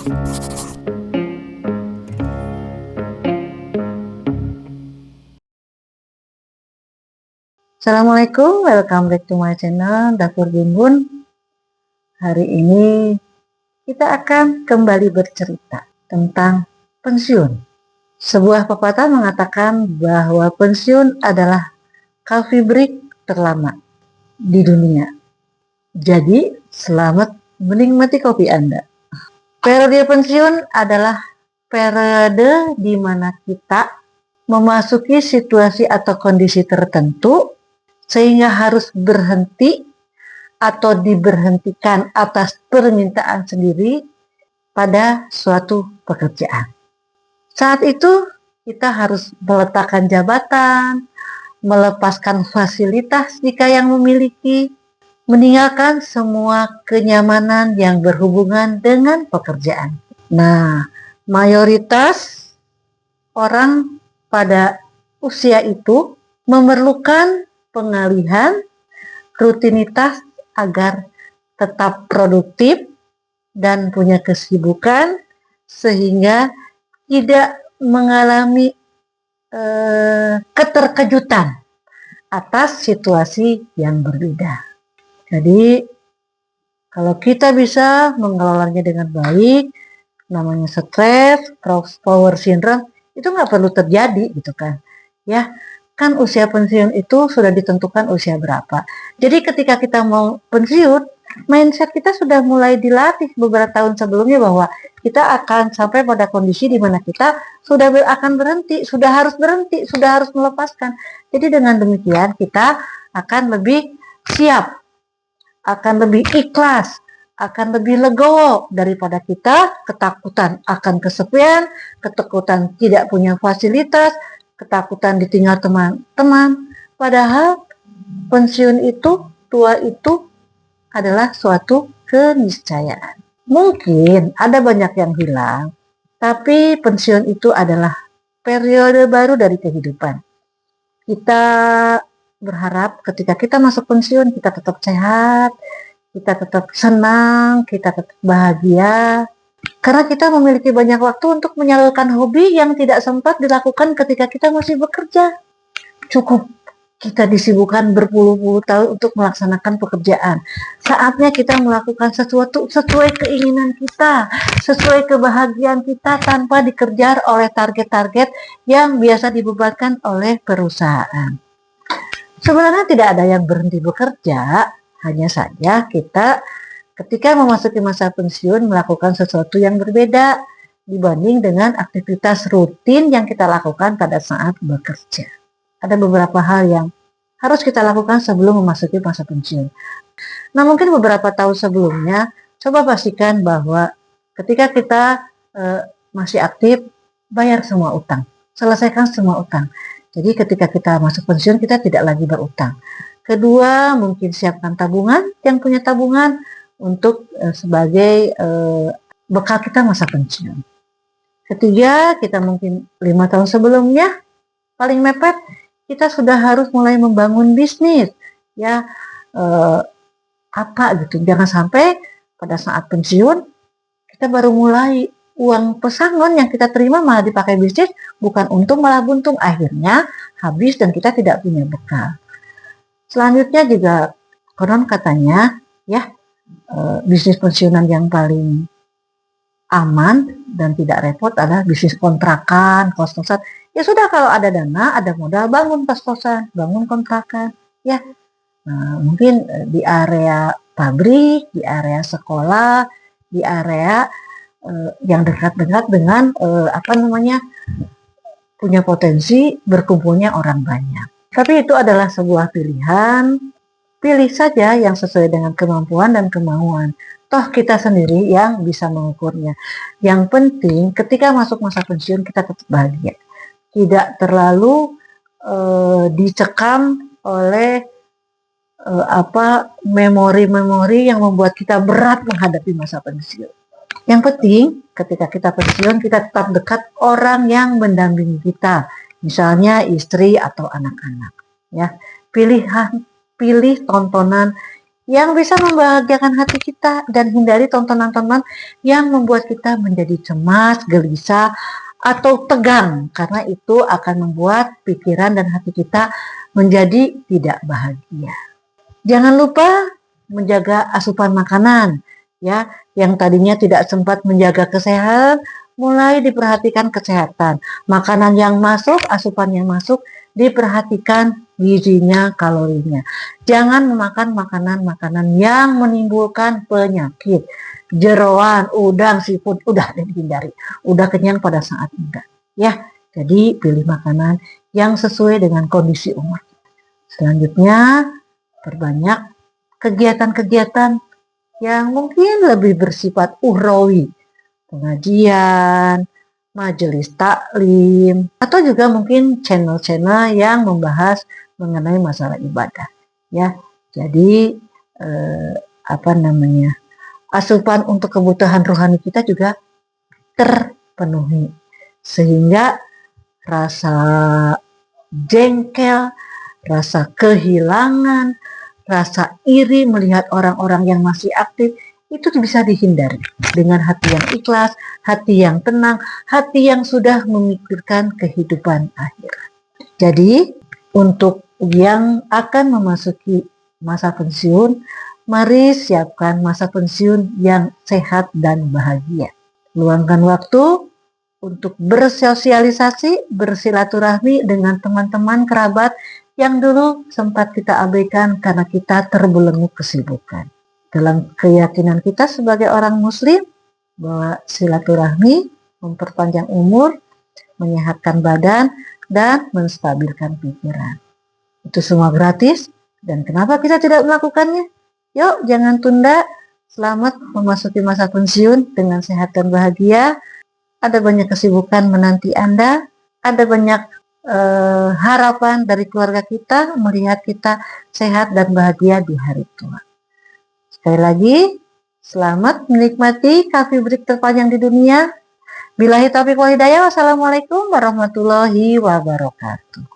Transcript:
Assalamualaikum, welcome back to my channel Dapur Bun Bun. Hari ini kita akan kembali bercerita tentang pensiun. Sebuah pepatah mengatakan bahwa pensiun adalah coffee break terlama di dunia. Jadi, selamat menikmati kopi Anda. Periode pensiun adalah periode di mana kita memasuki situasi atau kondisi tertentu sehingga harus berhenti atau diberhentikan atas permintaan sendiri pada suatu pekerjaan. Saat itu kita harus meletakkan jabatan, melepaskan fasilitas jika yang memiliki, meninggalkan semua kenyamanan yang berhubungan dengan pekerjaan. Nah, mayoritas orang pada usia itu memerlukan pengalihan rutinitas agar tetap produktif dan punya kesibukan sehingga tidak mengalami keterkejutan atas situasi yang berbeda. Jadi kalau kita bisa mengelolanya dengan baik, namanya stres, power syndrome, itu nggak perlu terjadi gitu kan. Ya, kan usia pensiun itu sudah ditentukan usia berapa. Jadi ketika kita mau pensiun, mindset kita sudah mulai dilatih beberapa tahun sebelumnya bahwa kita akan sampai pada kondisi di mana kita sudah akan berhenti, sudah harus melepaskan. Jadi dengan demikian kita akan lebih siap, akan lebih ikhlas, akan lebih legowo daripada kita ketakutan akan kesepian, ketakutan tidak punya fasilitas, ketakutan ditinggal teman-teman. Padahal pensiun itu, tua itu adalah suatu keniscayaan. Mungkin ada banyak yang hilang, tapi pensiun itu adalah periode baru dari kehidupan. Kita berharap ketika kita masuk pensiun, kita tetap sehat, kita tetap senang, kita tetap bahagia. Karena kita memiliki banyak waktu untuk menyalurkan hobi yang tidak sempat dilakukan ketika kita masih bekerja. Cukup kita disibukkan berpuluh-puluh tahun untuk melaksanakan pekerjaan. Saatnya kita melakukan sesuatu sesuai keinginan kita, sesuai kebahagiaan kita tanpa dikejar oleh target-target yang biasa dibebankan oleh perusahaan. Sebenarnya tidak ada yang berhenti bekerja, hanya saja kita ketika memasuki masa pensiun melakukan sesuatu yang berbeda dibanding dengan aktivitas rutin yang kita lakukan pada saat bekerja. Ada beberapa hal yang harus kita lakukan sebelum memasuki masa pensiun. Nah, mungkin beberapa tahun sebelumnya, coba pastikan bahwa ketika kita masih aktif, bayar semua utang, selesaikan semua utang. Jadi ketika kita masuk pensiun, kita tidak lagi berutang. Kedua, mungkin siapkan tabungan, yang punya tabungan untuk sebagai bekal kita masa pensiun. Ketiga, kita mungkin 5 tahun sebelumnya, paling mepet, kita sudah harus mulai membangun bisnis, ya apa gitu. Jangan sampai pada saat pensiun kita baru mulai, uang pesangon yang kita terima malah dipakai bisnis, bukan untung malah buntung, akhirnya habis dan kita tidak punya bekal. Selanjutnya juga konon katanya ya bisnis pensiunan yang paling aman dan tidak repot adalah bisnis kontrakan, kos-kosan. Ya sudah, kalau ada dana, ada modal, bangun kos-kosan, bangun kontrakan. Ya, nah, mungkin di area pabrik, di area sekolah, di area yang dekat-dekat dengan punya potensi berkumpulnya orang banyak. Tapi itu adalah sebuah pilihan. Pilih saja yang sesuai dengan kemampuan dan kemauan. Toh kita sendiri yang bisa mengukurnya. Yang penting ketika masuk masa pensiun kita tetap bahagia. Tidak terlalu dicekam oleh memori-memori yang membuat kita berat menghadapi masa pensiun. Yang penting ketika kita pensiun kita tetap dekat orang yang mendampingi kita, misalnya istri atau anak-anak. Ya, pilih tontonan yang bisa membahagiakan hati kita, dan hindari tontonan-tontonan yang membuat kita menjadi cemas, gelisah, atau tegang, karena itu akan membuat pikiran dan hati kita menjadi tidak bahagia. Jangan lupa menjaga asupan makanan, ya, yang tadinya tidak sempat menjaga kesehatan, mulai diperhatikan kesehatan. Makanan yang masuk, asupan yang masuk, diperhatikan gizinya, kalorinya. Jangan memakan makanan-makanan yang menimbulkan penyakit. Jeroan, udang, seafood, udah dihindari. Udah kenyang pada saat enggak. Ya, jadi pilih makanan yang sesuai dengan kondisi umur. Selanjutnya, perbanyak kegiatan-kegiatan yang mungkin lebih bersifat ukhrawi, pengajian, majelis taklim, atau juga mungkin channel-channel yang membahas mengenai masalah ibadah. Ya, jadi asupan untuk kebutuhan rohani kita juga terpenuhi, sehingga rasa jengkel, rasa kehilangan, rasa iri melihat orang-orang yang masih aktif itu bisa dihindari dengan hati yang ikhlas, hati yang tenang, hati yang sudah memikirkan kehidupan akhirat. Jadi, untuk yang akan memasuki masa pensiun, mari siapkan masa pensiun yang sehat dan bahagia. Luangkan waktu untuk bersosialisasi, bersilaturahmi dengan teman-teman kerabat yang dulu sempat kita abaikan karena kita terbelenggu kesibukan. Dalam keyakinan kita sebagai orang muslim, bahwa silaturahmi memperpanjang umur, menyehatkan badan, dan menstabilkan pikiran. Itu semua gratis, dan kenapa kita tidak melakukannya? Yuk, jangan tunda. Selamat memasuki masa pensiun dengan sehat dan bahagia. Ada banyak kesibukan menanti Anda, ada banyak harapan dari keluarga kita melihat kita sehat dan bahagia di hari tua. Sekali lagi, selamat menikmati coffee break terpanjang di dunia. Billahi taufiq wal hidayah. Wassalamualaikum warahmatullahi wabarakatuh.